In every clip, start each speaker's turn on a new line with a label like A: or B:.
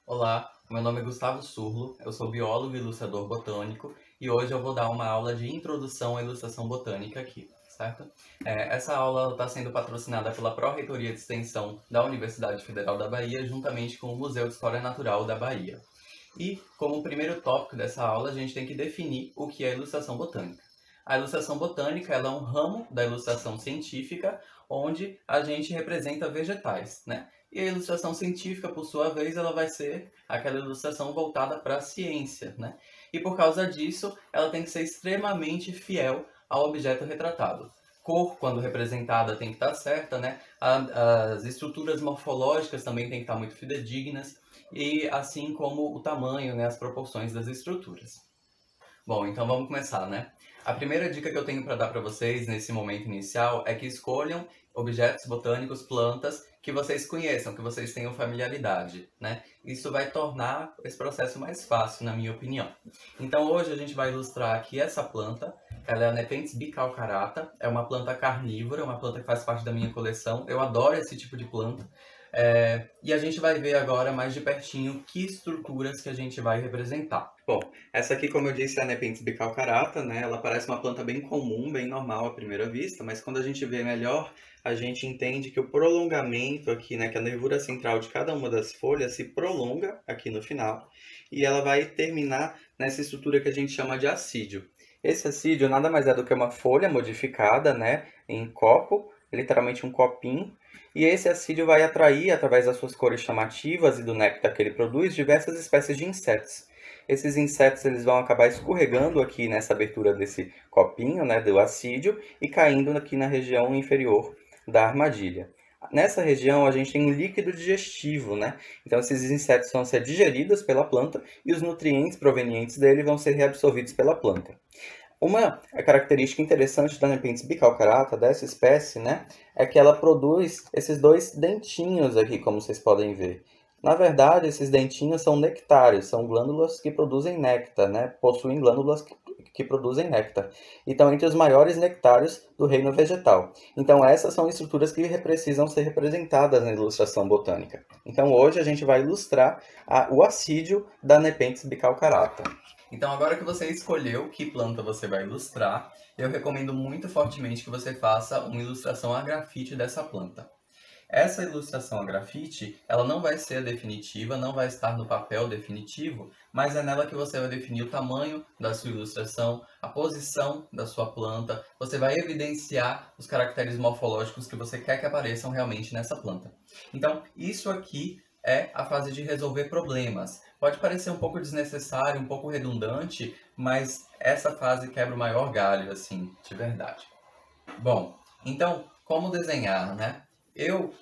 A: Olá, meu nome é Gustavo Surlo, eu sou biólogo e ilustrador botânico e hoje eu vou dar uma aula de introdução à ilustração botânica aqui, certo? Essa aula está sendo patrocinada pela Pró-Reitoria de Extensão da Universidade Federal da Bahia, juntamente com o Museu de História Natural da Bahia. E, como primeiro tópico dessa aula, a gente tem que definir o que é ilustração botânica. A ilustração botânica ela é um ramo da ilustração científica, onde a gente representa vegetais, né? E a ilustração científica, por sua vez, ela vai ser aquela ilustração voltada para a ciência, né? E por causa disso, ela tem que ser extremamente fiel ao objeto retratado. Cor, quando representada, tem que estar certa, né? As estruturas morfológicas também têm que estar muito fidedignas, e assim como o tamanho, né, as proporções das estruturas. Bom, então vamos começar, né? A primeira dica que eu tenho para dar para vocês nesse momento inicial é que escolham objetos botânicos, plantas que vocês conheçam, que vocês tenham familiaridade, né? Isso vai tornar esse processo mais fácil, na minha opinião. Então hoje a gente vai ilustrar aqui essa planta. Ela é a Nepenthes bicaucarata, é uma planta carnívora, uma planta que faz parte da minha coleção. Eu adoro esse tipo de planta. E a gente vai ver agora mais de pertinho que estruturas que a gente vai representar. Bom, essa aqui, como eu disse, é a Nepenthes bicaucarata, né? Ela parece uma planta bem comum, bem normal à primeira vista, mas quando a gente vê melhor, a gente entende que o prolongamento aqui, né, que a nervura central de cada uma das folhas se prolonga aqui no final, e ela vai terminar nessa estrutura que a gente chama de assídio. Esse assídio nada mais é do que uma folha modificada, né, em copo, literalmente um copinho, e esse assídio vai atrair, através das suas cores chamativas e do néctar que ele produz, diversas espécies de insetos. Esses insetos eles vão acabar escorregando aqui nessa abertura desse copinho, né, do assídio, e caindo aqui na região inferior da armadilha. Nessa região a gente tem um líquido digestivo, né? Então esses insetos vão ser digeridos pela planta e os nutrientes provenientes dele vão ser reabsorvidos pela planta. Uma característica interessante da Nepenthes bicaucarata, dessa espécie, né, é que ela produz esses dois dentinhos aqui, como vocês podem ver. Na verdade, esses dentinhos são nectários, são glândulas que produzem néctar, né, possuem glândulas que produzem néctar. E estão entre os maiores nectários do reino vegetal. Então, essas são estruturas que precisam ser representadas na ilustração botânica. Então, hoje a gente vai ilustrar o assídio da Nepenthes bicaucarata. Então, agora que você escolheu que planta você vai ilustrar, eu recomendo muito fortemente que você faça uma ilustração a grafite dessa planta. Essa ilustração a grafite, ela não vai ser a definitiva, não vai estar no papel definitivo, mas é nela que você vai definir o tamanho da sua ilustração, a posição da sua planta, você vai evidenciar os caracteres morfológicos que você quer que apareçam realmente nessa planta. Então, isso aqui é a fase de resolver problemas. Pode parecer um pouco desnecessário, um pouco redundante, mas essa fase quebra o maior galho, assim, de verdade. Bom, então, como desenhar, né? Eu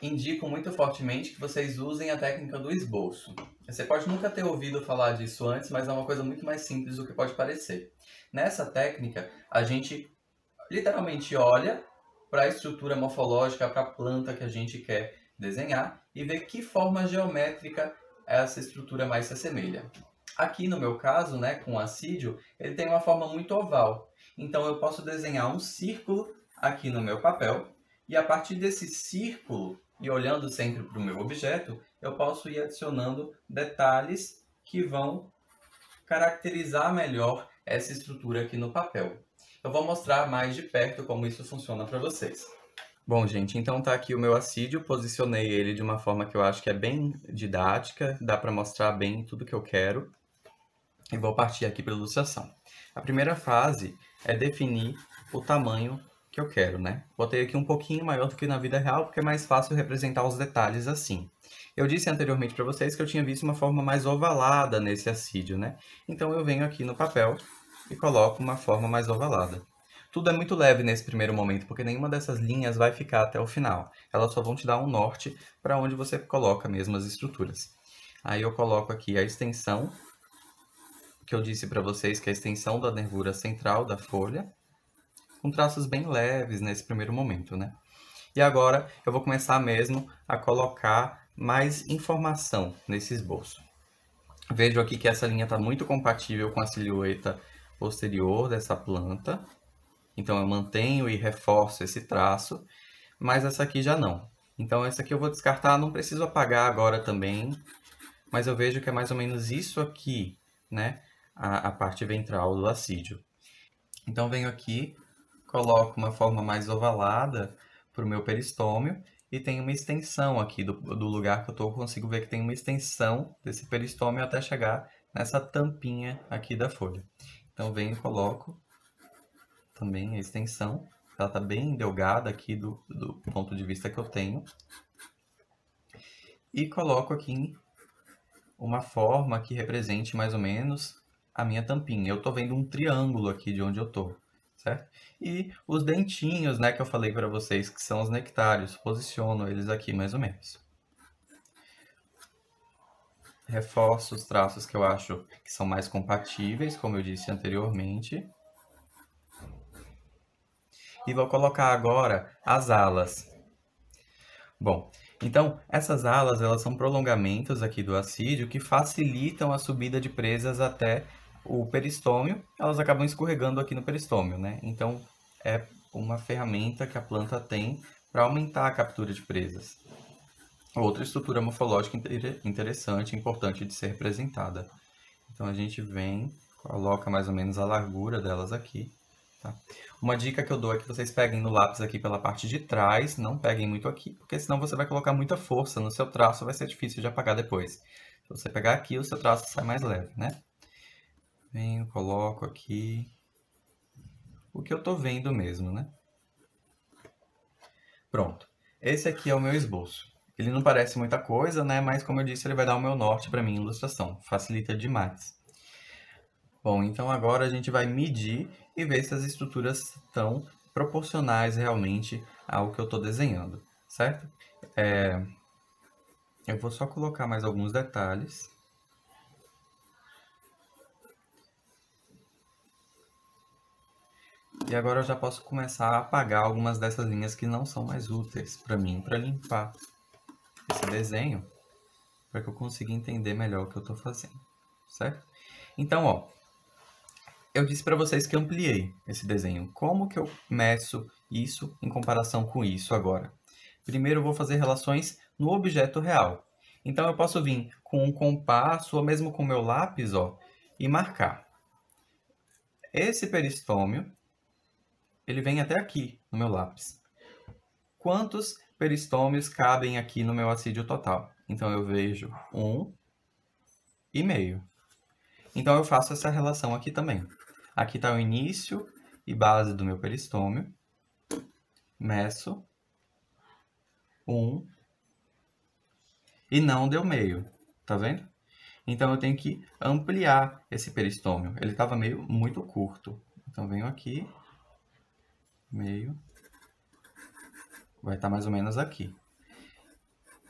A: indico muito fortemente que vocês usem a técnica do esboço. Você pode nunca ter ouvido falar disso antes, mas é uma coisa muito mais simples do que pode parecer. Nessa técnica, a gente literalmente olha para a estrutura morfológica, para a planta que a gente quer desenhar e vê que forma geométrica essa estrutura mais se assemelha. Aqui no meu caso, né, com o assídio, ele tem uma forma muito oval. Então eu posso desenhar um círculo aqui no meu papel e a partir desse círculo e olhando sempre para o meu objeto, eu posso ir adicionando detalhes que vão caracterizar melhor essa estrutura aqui no papel. Eu vou mostrar mais de perto como isso funciona para vocês. Bom, gente, então tá aqui o meu assídio, posicionei ele de uma forma que eu acho que é bem didática, dá para mostrar bem tudo que eu quero. E vou partir aqui para a ilustração. A primeira fase é definir o tamanho que eu quero, né? Botei aqui um pouquinho maior do que na vida real, porque é mais fácil representar os detalhes assim. Eu disse anteriormente para vocês que eu tinha visto uma forma mais ovalada nesse assídio, né? Então eu venho aqui no papel e coloco uma forma mais ovalada. Tudo é muito leve nesse primeiro momento, porque nenhuma dessas linhas vai ficar até o final. Elas só vão te dar um norte para onde você coloca mesmo as estruturas. Aí eu coloco aqui a extensão, que eu disse para vocês que é a extensão da nervura central da folha, com traços bem leves nesse primeiro momento, né? E agora eu vou começar mesmo a colocar mais informação nesse esboço. Vejo aqui que essa linha está muito compatível com a silhueta posterior dessa planta, então eu mantenho e reforço esse traço, mas essa aqui já não. Então essa aqui eu vou descartar, não preciso apagar agora também, mas eu vejo que é mais ou menos isso aqui, né? A parte ventral do assídio. Então, venho aqui, coloco uma forma mais ovalada para o meu peristômio e tem uma extensão aqui do lugar que eu estou, consigo ver que tem uma extensão desse peristômio até chegar nessa tampinha aqui da folha. Então, venho e coloco também a extensão. Ela está bem delgada aqui do ponto de vista que eu tenho. E coloco aqui uma forma que represente mais ou menos a minha tampinha. Eu estou vendo um triângulo aqui de onde eu estou, certo? E os dentinhos, né, que eu falei para vocês, que são os nectários, posiciono eles aqui mais ou menos. Reforço os traços que eu acho que são mais compatíveis, como eu disse anteriormente. E vou colocar agora as alas. Bom, então essas alas elas são prolongamentos aqui do assídio que facilitam a subida de presas até o peristômio. Elas acabam escorregando aqui no peristômio, né? Então é uma ferramenta que a planta tem para aumentar a captura de presas. Outra estrutura morfológica interessante, importante de ser representada. Então a gente vem, coloca mais ou menos a largura delas aqui. Tá? Uma dica que eu dou é que vocês peguem no lápis aqui pela parte de trás, não peguem muito aqui, porque senão você vai colocar muita força no seu traço, vai ser difícil de apagar depois. Se você pegar aqui, o seu traço sai mais leve, né? Venho, coloco aqui o que eu tô vendo mesmo, né? Pronto. Esse aqui é o meu esboço. Ele não parece muita coisa, né? Mas como eu disse, ele vai dar o meu norte para minha ilustração. Facilita demais. Bom, então agora a gente vai medir e ver se as estruturas estão proporcionais realmente ao que eu estou desenhando, certo? Eu vou só colocar mais alguns detalhes. E agora eu já posso começar a apagar algumas dessas linhas que não são mais úteis para mim, para limpar esse desenho, para que eu consiga entender melhor o que eu estou fazendo, certo? Então, ó, eu disse para vocês que ampliei esse desenho. Como que eu meço isso em comparação com isso agora? Primeiro eu vou fazer relações no objeto real. Então eu posso vir com um compasso ou mesmo com o meu lápis, ó, e marcar. Esse peristômio, ele vem até aqui no meu lápis. Quantos peristômios cabem aqui no meu assídio total? Então eu vejo 1,5. Então eu faço essa relação aqui também. Aqui está o início e base do meu peristômio. Meço 1 e não deu meio, tá vendo? Então eu tenho que ampliar esse peristômio. Ele estava muito curto. Então venho aqui, meio, vai estar mais ou menos aqui.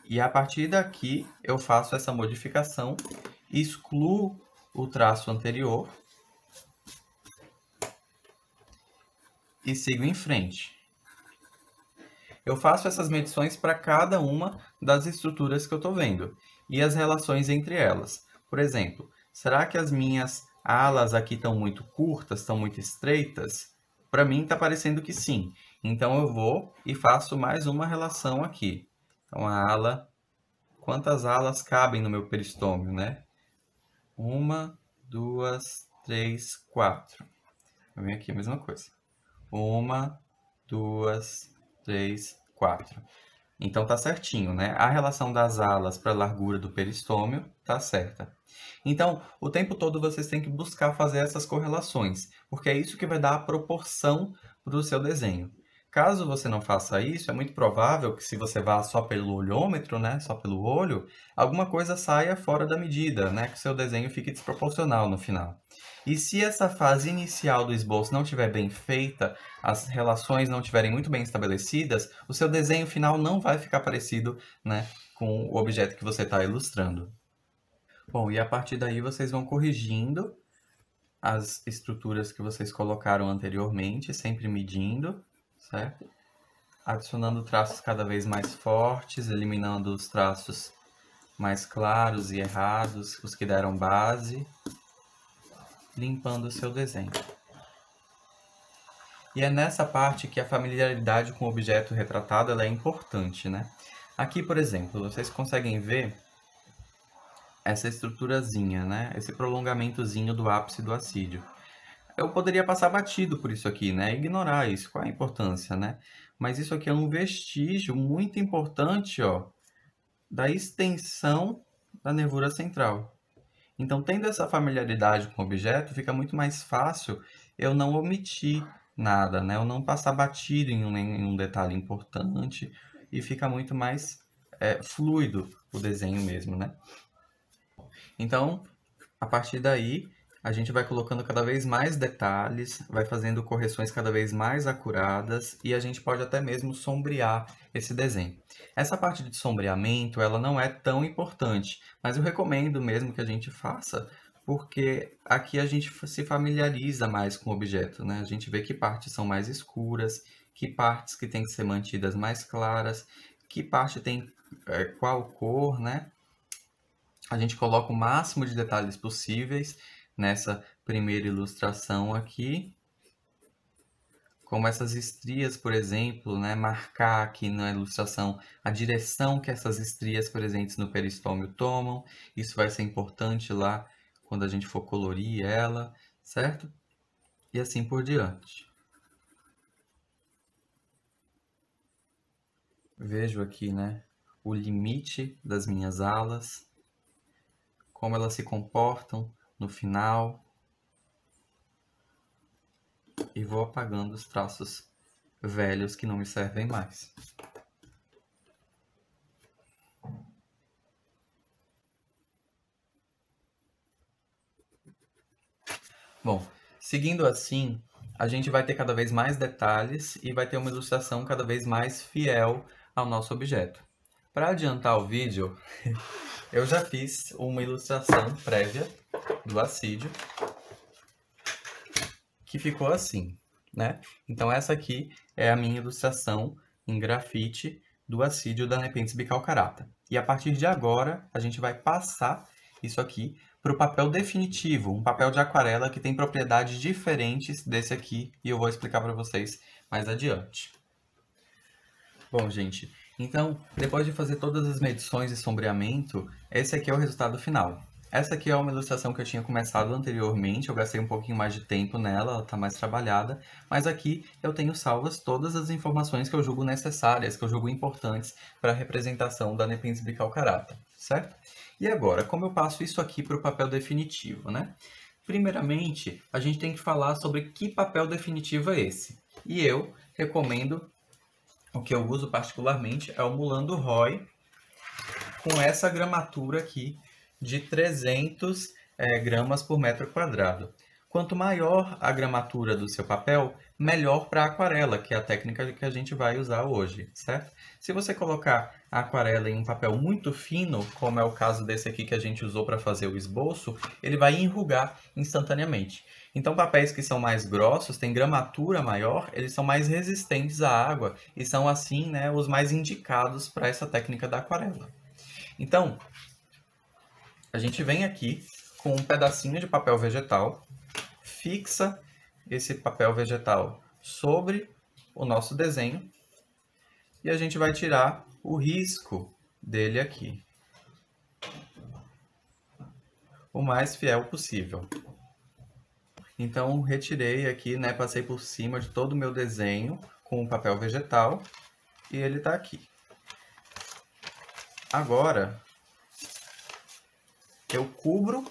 A: E a partir daqui eu faço essa modificação, excluo o traço anterior e sigo em frente. Eu faço essas medições para cada uma das estruturas que eu estou vendo e as relações entre elas. Por exemplo, será que as minhas alas aqui estão muito curtas, estão muito estreitas? Para mim está parecendo que sim. Então eu vou e faço mais uma relação aqui. Então a ala, quantas alas cabem no meu peristômio, né? 1, 2, 3, 4. Eu venho aqui a mesma coisa. 1, 2, 3, 4. Então tá certinho, né? A relação das alas para a largura do peristômio tá certa. Então, o tempo todo vocês têm que buscar fazer essas correlações, porque é isso que vai dar a proporção para o seu desenho. Caso você não faça isso, é muito provável que se você vá só pelo olhômetro, né, só pelo olho, alguma coisa saia fora da medida, né, que o seu desenho fique desproporcional no final. E se essa fase inicial do esboço não estiver bem feita, as relações não estiverem muito bem estabelecidas, o seu desenho final não vai ficar parecido, né, com o objeto que você está ilustrando. Bom, e a partir daí vocês vão corrigindo as estruturas que vocês colocaram anteriormente, sempre medindo, certo? Adicionando traços cada vez mais fortes, eliminando os traços mais claros e errados, os que deram base, limpando o seu desenho. E é nessa parte que a familiaridade com o objeto retratado ela é importante, né? Aqui, por exemplo, vocês conseguem ver essa estruturazinha, né? Esse prolongamentozinho do ápice do assídio. Eu poderia passar batido por isso aqui, né? Ignorar isso, qual a importância, né? Mas isso aqui é um vestígio muito importante, ó, da extensão da nervura central. Então, tendo essa familiaridade com o objeto, fica muito mais fácil eu não omitir nada, né? Eu não passar batido em um detalhe importante e fica muito mais fluido o desenho mesmo, né? Então, a partir daí, a gente vai colocando cada vez mais detalhes, vai fazendo correções cada vez mais acuradas e a gente pode até mesmo sombrear esse desenho. Essa parte de sombreamento, ela não é tão importante, mas eu recomendo mesmo que a gente faça, porque aqui a gente se familiariza mais com o objeto, né? A gente vê que partes são mais escuras, que partes que têm que ser mantidas mais claras, que parte tem qual cor, né? A gente coloca o máximo de detalhes possíveis nessa primeira ilustração aqui. Como essas estrias, por exemplo, né? Marcar aqui na ilustração a direção que essas estrias presentes no peristômio tomam. Isso vai ser importante lá quando a gente for colorir ela, certo? E assim por diante. Vejo aqui, né? O limite das minhas alas, como elas se comportam no final, e vou apagando os traços velhos que não me servem mais. Bom, seguindo assim, a gente vai ter cada vez mais detalhes e vai ter uma ilustração cada vez mais fiel ao nosso objeto. Para adiantar o vídeo, eu já fiz uma ilustração prévia do assídio, que ficou assim, né? Então essa aqui é a minha ilustração em grafite do assídio da Nepenthes bicalcarata. E a partir de agora, a gente vai passar isso aqui para o papel definitivo, um papel de aquarela que tem propriedades diferentes desse aqui, e eu vou explicar para vocês mais adiante. Bom, gente, então, depois de fazer todas as medições e sombreamento, esse aqui é o resultado final. Essa aqui é uma ilustração que eu tinha começado anteriormente, eu gastei um pouquinho mais de tempo nela, ela está mais trabalhada, mas aqui eu tenho salvas todas as informações que eu julgo necessárias, que eu julgo importantes para a representação da Nepenthes bicalcarata, certo? E agora, como eu passo isso aqui para o papel definitivo, né? Primeiramente, a gente tem que falar sobre que papel definitivo é esse. E eu recomendo, o que eu uso particularmente, é o Mulando Roy, com essa gramatura aqui de 300 gramas por metro quadrado. Quanto maior a gramatura do seu papel, melhor para a aquarela, que é a técnica que a gente vai usar hoje, certo? Se você colocar a aquarela em um papel muito fino, como é o caso desse aqui que a gente usou para fazer o esboço, ele vai enrugar instantaneamente. Então, papéis que são mais grossos, têm gramatura maior, eles são mais resistentes à água e são, assim, né, os mais indicados para essa técnica da aquarela. Então, a gente vem aqui com um pedacinho de papel vegetal, fixa esse papel vegetal sobre o nosso desenho e a gente vai tirar o risco dele aqui, o mais fiel possível. Então, retirei aqui, né, passei por cima de todo o meu desenho com o papel vegetal e ele está aqui. Agora, eu cubro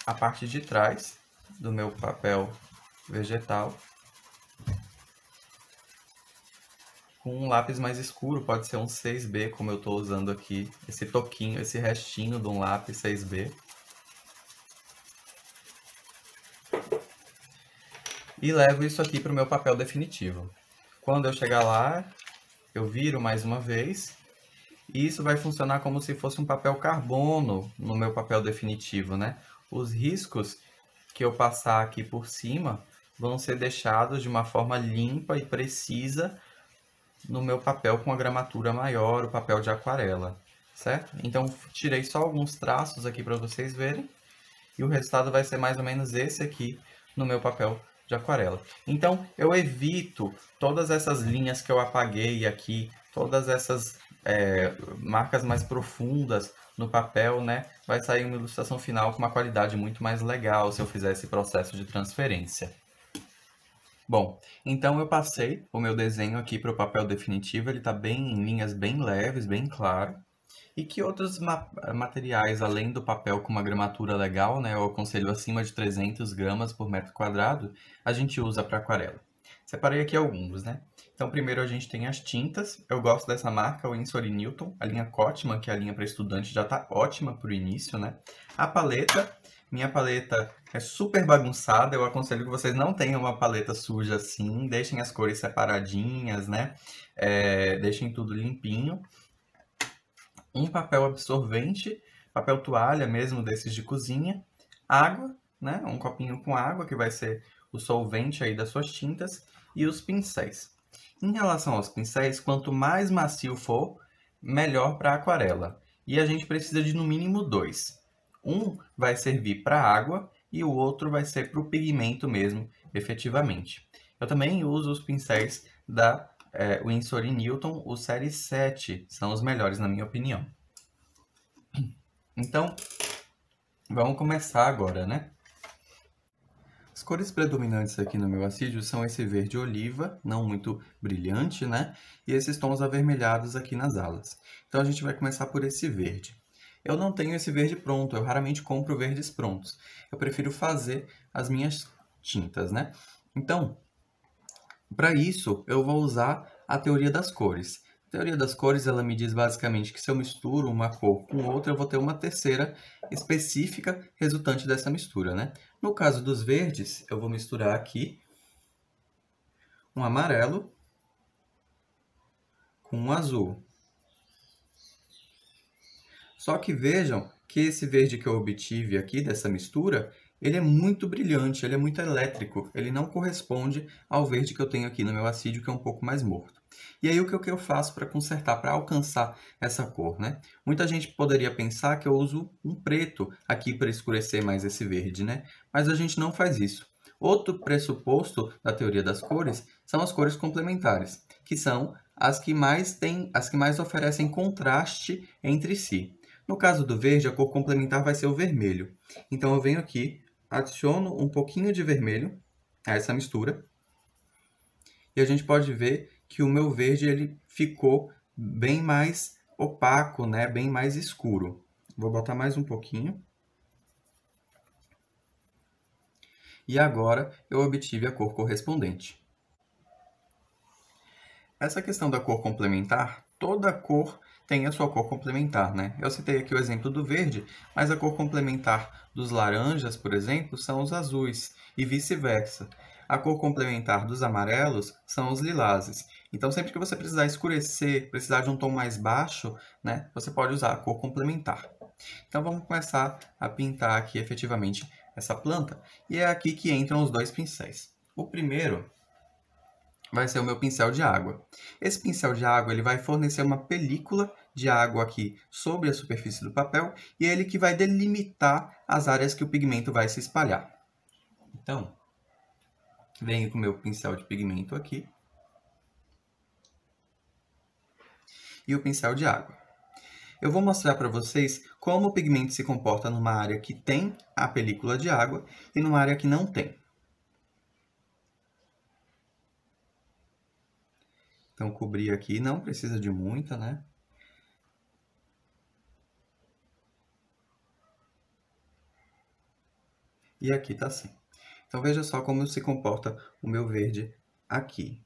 A: a parte de trás do meu papel vegetal com um lápis mais escuro, pode ser um 6B, como eu estou usando aqui, esse toquinho, esse restinho de um lápis 6B. E levo isso aqui para o meu papel definitivo. Quando eu chegar lá, eu viro mais uma vez. E isso vai funcionar como se fosse um papel carbono no meu papel definitivo, né? Os riscos que eu passar aqui por cima vão ser deixados de uma forma limpa e precisa no meu papel com a gramatura maior, o papel de aquarela, certo? Então, tirei só alguns traços aqui para vocês verem. E o resultado vai ser mais ou menos esse aqui no meu papel de aquarela. Então, eu evito todas essas linhas que eu apaguei aqui, todas essas marcas mais profundas no papel, né? Vai sair uma ilustração final com uma qualidade muito mais legal se eu fizer esse processo de transferência. Bom, então eu passei o meu desenho aqui para o papel definitivo, ele está bem em linhas bem leves, bem claro. E que outros materiais, além do papel com uma gramatura legal, né, eu aconselho acima de 300 gramas por metro quadrado, a gente usa para aquarela? Separei aqui alguns, né? Então, primeiro a gente tem as tintas. Eu gosto dessa marca, o Winsor & Newton. A linha Cotman, que é a linha para estudante, já está ótima para o início, né? A paleta. Minha paleta é super bagunçada. Eu aconselho que vocês não tenham uma paleta suja assim. Deixem as cores separadinhas, né? Deixem tudo limpinho. Um papel absorvente, papel toalha mesmo, desses de cozinha. Água, né? Um copinho com água, que vai ser o solvente aí das suas tintas. E os pincéis. Em relação aos pincéis, quanto mais macio for, melhor para aquarela. E a gente precisa de no mínimo 2. Um vai servir para água e o outro vai ser para o pigmento mesmo, efetivamente. Eu também uso os pincéis da Winsor & Newton, o Série 7, são os melhores na minha opinião. Então, vamos começar agora, né? As cores predominantes aqui no meu assídio são esse verde oliva, não muito brilhante, né? E esses tons avermelhados aqui nas alas. Então a gente vai começar por esse verde. Eu não tenho esse verde pronto, eu raramente compro verdes prontos. Eu prefiro fazer as minhas tintas, né? Então, para isso, eu vou usar a teoria das cores. A teoria das cores, ela me diz basicamente que se eu misturo uma cor com outra, eu vou ter uma terceira específica resultante dessa mistura, né? No caso dos verdes, eu vou misturar aqui um amarelo com um azul. Só que vejam que esse verde que eu obtive aqui dessa mistura, ele é muito brilhante, ele é muito elétrico, ele não corresponde ao verde que eu tenho aqui no meu assídio, que é um pouco mais morto. E aí o que eu faço para consertar, para alcançar essa cor, né? Muita gente poderia pensar que eu uso um preto aqui para escurecer mais esse verde, né? Mas a gente não faz isso. Outro pressuposto da teoria das cores são as cores complementares, que são as que mais oferecem contraste entre si. No caso do verde, a cor complementar vai ser o vermelho. Então eu venho aqui, adiciono um pouquinho de vermelho a essa mistura. E a gente pode ver que o meu verde ele ficou bem mais opaco, né? Bem mais escuro. Vou botar mais um pouquinho. E agora eu obtive a cor correspondente. Essa questão da cor complementar, toda cor tem a sua cor complementar, né? Eu citei aqui o exemplo do verde, mas a cor complementar dos laranjas, por exemplo, são os azuis, e vice-versa. A cor complementar dos amarelos são os lilazes. Então, sempre que você precisar escurecer, precisar de um tom mais baixo, né, você pode usar a cor complementar. Então, vamos começar a pintar aqui efetivamente essa planta. E é aqui que entram os dois pincéis. O primeiro vai ser o meu pincel de água. Esse pincel de água ele vai fornecer uma película de água aqui sobre a superfície do papel e é ele que vai delimitar as áreas que o pigmento vai se espalhar. Então, venho com o meu pincel de pigmento aqui e o pincel de água. Eu vou mostrar para vocês como o pigmento se comporta numa área que tem a película de água e numa área que não tem. Então, cobrir aqui, não precisa de muita, né? E aqui tá assim. Então, veja só como se comporta o meu verde aqui.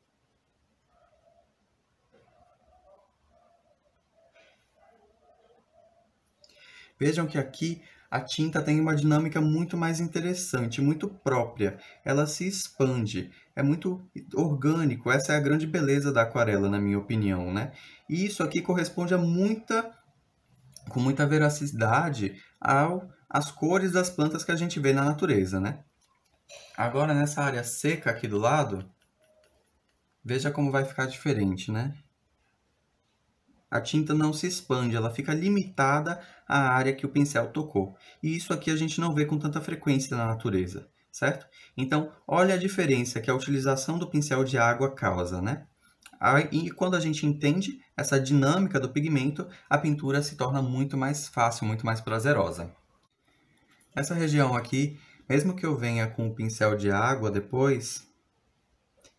A: Vejam que aqui a tinta tem uma dinâmica muito mais interessante, muito própria. Ela se expande, é muito orgânico. Essa é a grande beleza da aquarela, na minha opinião, né? E isso aqui corresponde com muita veracidade às cores das plantas que a gente vê na natureza, né? Agora, nessa área seca aqui do lado, veja como vai ficar diferente, né? A tinta não se expande, ela fica limitada à área que o pincel tocou. E isso aqui a gente não vê com tanta frequência na natureza, certo? Então, olha a diferença que a utilização do pincel de água causa, né?
B: E quando a gente entende essa dinâmica do pigmento, a pintura se torna muito mais fácil, muito mais prazerosa. Essa região aqui, mesmo que eu venha com o pincel de água depois,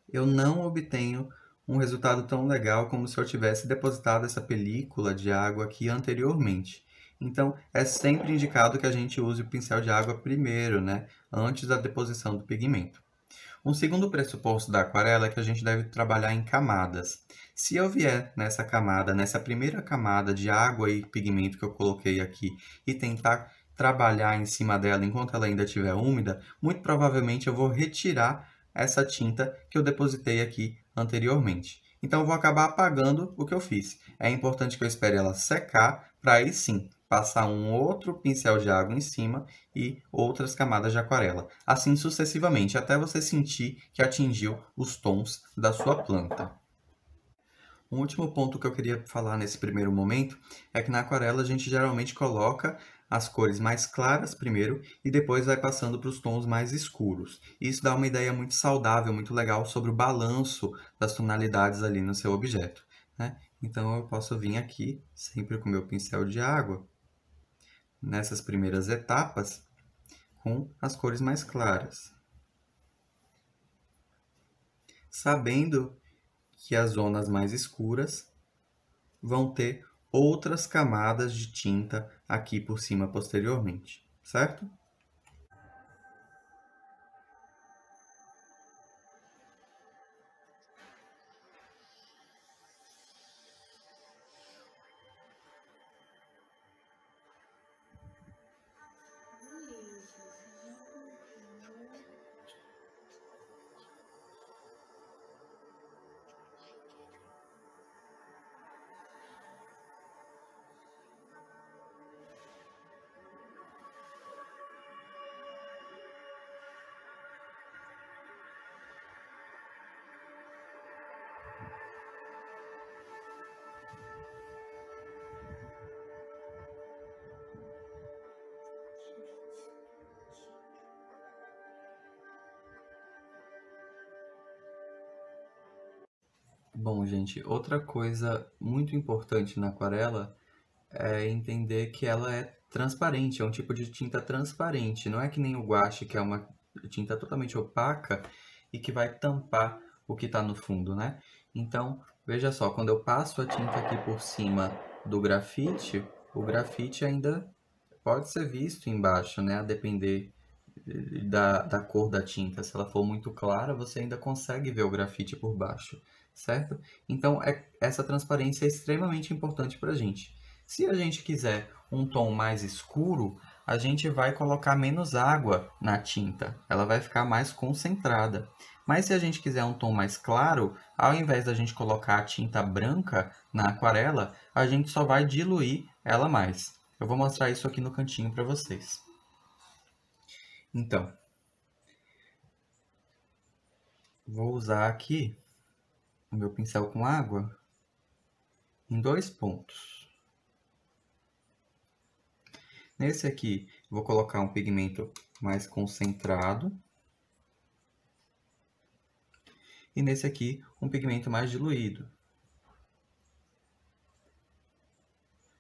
B: eu não obtenho um resultado tão legal como se eu tivesse depositado essa película de água aqui anteriormente. Então, é sempre indicado que a gente use o pincel de água primeiro, né? Antes da deposição do pigmento. Um segundo pressuposto da aquarela é que a gente deve trabalhar em camadas. Se eu vier nessa camada, nessa primeira camada de água e pigmento que eu coloquei aqui, e tentar trabalhar em cima dela enquanto ela ainda estiver úmida, muito provavelmente eu vou retirar essa tinta que eu depositei aqui anteriormente. Então, eu vou acabar apagando o que eu fiz. É importante que eu espere ela secar, para aí sim passar um outro pincel de água em cima e outras camadas de aquarela. Assim sucessivamente, até você sentir que atingiu os tons da sua planta. Um último ponto que eu queria falar nesse primeiro momento é que na aquarela a gente geralmente coloca as cores mais claras primeiro e depois vai passando para os tons mais escuros. Isso dá uma ideia muito saudável, muito legal sobre o balanço das tonalidades ali no seu objeto, né? Então eu posso vir aqui, sempre com meu pincel de água, nessas primeiras etapas, com as cores mais claras, sabendo que as zonas mais escuras vão ter outras camadas de tinta aqui por cima posteriormente, certo? Bom, gente, outra coisa muito importante na aquarela é entender que ela é transparente, é um tipo de tinta transparente. Não é que nem o guache, que é uma tinta totalmente opaca e que vai tampar o que está no fundo, né? Então, veja só, quando eu passo a tinta aqui por cima do grafite, o grafite ainda pode ser visto embaixo, né? A depender da cor da tinta. Se ela for muito clara, você ainda consegue ver o grafite por baixo, certo? Então, essa transparência é extremamente importante para a gente. Se a gente quiser um tom mais escuro, a gente vai colocar menos água na tinta, ela vai ficar mais concentrada. Mas se a gente quiser um tom mais claro, ao invés da gente colocar a tinta branca na aquarela, a gente só vai diluir ela mais. Eu vou mostrar isso aqui no cantinho para vocês. Então, vou usar aqui o meu pincel com água em 2 pontos. Nesse aqui, vou colocar um pigmento mais concentrado. E nesse aqui, um pigmento mais diluído.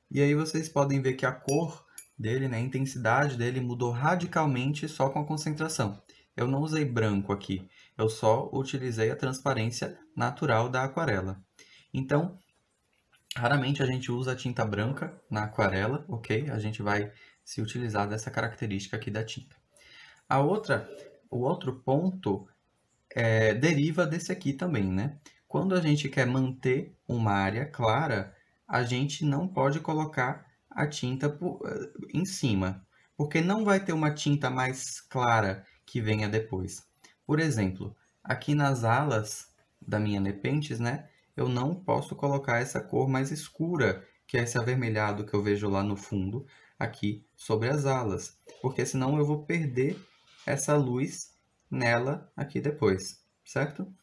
B: E aí vocês podem ver que a cor dele, né, a intensidade dele mudou radicalmente só com a concentração. Eu não usei branco aqui, eu só utilizei a transparência natural da aquarela. Então, raramente a gente usa a tinta branca na aquarela, ok? A gente vai se utilizar dessa característica aqui da tinta. O outro ponto deriva desse aqui também, né? Quando a gente quer manter uma área clara, a gente não pode colocar a tinta em cima, porque não vai ter uma tinta mais clara que venha depois. Por exemplo, aqui nas alas da minha Nepenthes, né, eu não posso colocar essa cor mais escura, que é esse avermelhado que eu vejo lá no fundo, aqui sobre as alas, porque senão eu vou perder essa luz nela aqui depois, certo?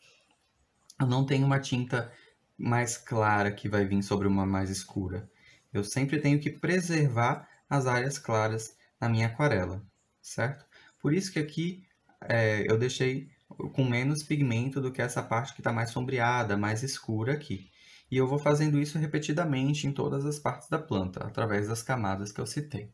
B: Eu não tenho uma tinta mais clara que vai vir sobre uma mais escura. Eu sempre tenho que preservar as áreas claras na minha aquarela, certo? Por isso que aqui eu deixei com menos pigmento do que essa parte que está mais sombreada, mais escura aqui. E eu vou fazendo isso repetidamente em todas as partes da planta, através das camadas que eu citei.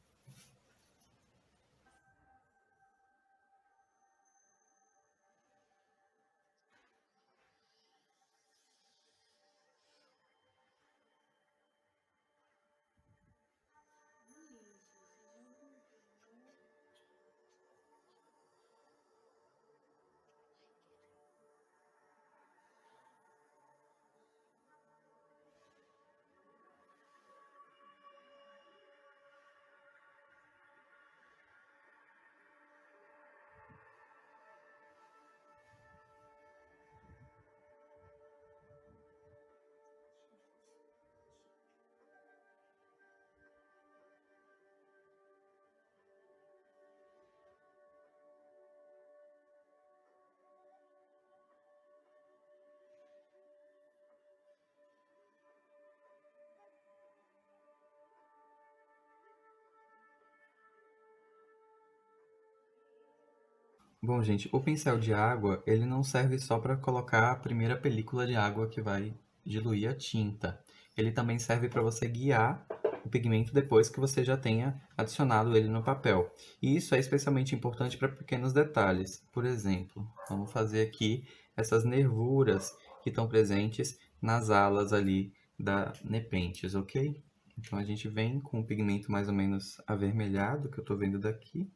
B: Bom, gente, o pincel de água, ele não serve só para colocar a primeira película de água que vai diluir a tinta. Ele também serve para você guiar o pigmento depois que você já tenha adicionado ele no papel. E isso é especialmente importante para pequenos detalhes. Por exemplo, vamos fazer aqui essas nervuras que estão presentes nas alas ali da Nepenthes, ok? Então a gente vem com o pigmento mais ou menos avermelhado, que eu estou vendo daqui.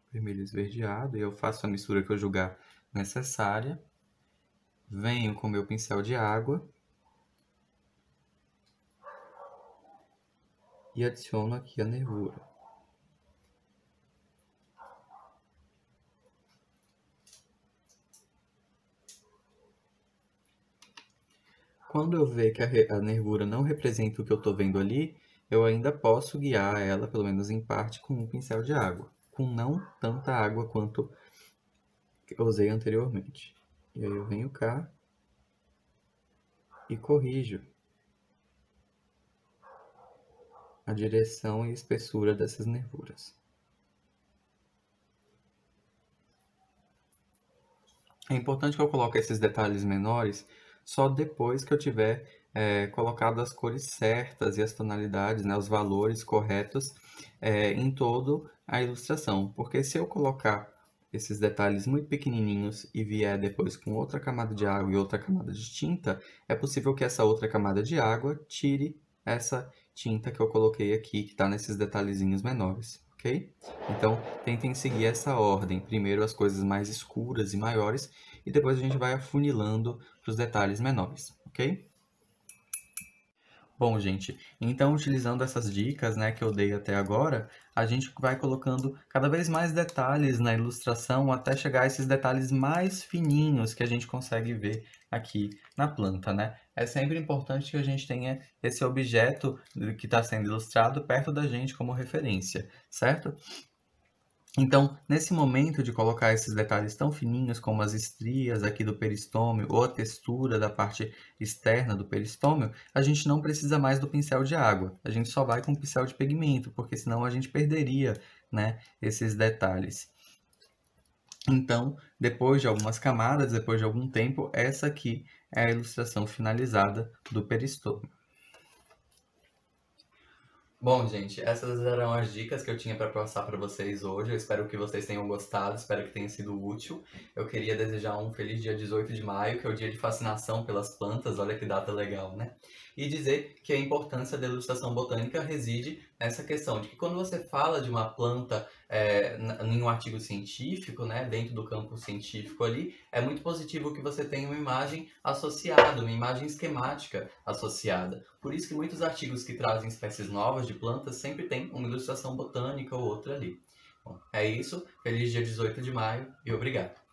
B: Vermelho esverdeado, e eu faço a mistura que eu julgar necessária. Venho com meu pincel de água e adiciono aqui a nervura. Quando eu ver que a nervura não representa o que eu estou vendo ali, eu ainda posso guiar ela, pelo menos em parte, com um pincel de água, com não tanta água quanto eu usei anteriormente. E aí eu venho cá e corrijo a direção e espessura dessas nervuras. É importante que eu coloque esses detalhes menores só depois que eu tiver colocado as cores certas e as tonalidades, né, os valores corretos em toda a ilustração. Porque se eu colocar esses detalhes muito pequenininhos e vier depois com outra camada de água e outra camada de tinta, é possível que essa outra camada de água tire essa tinta que eu coloquei aqui, que está nesses detalhezinhos menores, ok? Então, tentem seguir essa ordem. Primeiro as coisas mais escuras e maiores, e depois a gente vai afunilando para os detalhes menores, ok? Bom, gente, então utilizando essas dicas, né, que eu dei até agora, a gente vai colocando cada vez mais detalhes na ilustração até chegar a esses detalhes mais fininhos que a gente consegue ver aqui na planta, né? É sempre importante que a gente tenha esse objeto que está sendo ilustrado perto da gente como referência, certo? Então, nesse momento de colocar esses detalhes tão fininhos como as estrias aqui do peristômio ou a textura da parte externa do peristômio, a gente não precisa mais do pincel de água. A gente só vai com o pincel de pigmento, porque senão a gente perderia, né, esses detalhes. Então, depois de algumas camadas, depois de algum tempo, essa aqui é a ilustração finalizada do peristômio.
A: Bom, gente, essas eram as dicas que eu tinha para passar para vocês hoje. Eu espero que vocês tenham gostado, espero que tenha sido útil. Eu queria desejar um feliz dia 18 de maio, que é o dia de fascinação pelas plantas, olha que data legal, né? E dizer que a importância da ilustração botânica reside nessa questão de que quando você fala de uma planta em um artigo científico, né, dentro do campo científico ali, é muito positivo que você tenha uma imagem associada, uma imagem esquemática associada. Por isso que muitos artigos que trazem espécies novas de plantas sempre tem uma ilustração botânica ou outra ali. Bom, é isso. Feliz dia 18 de maio e obrigado.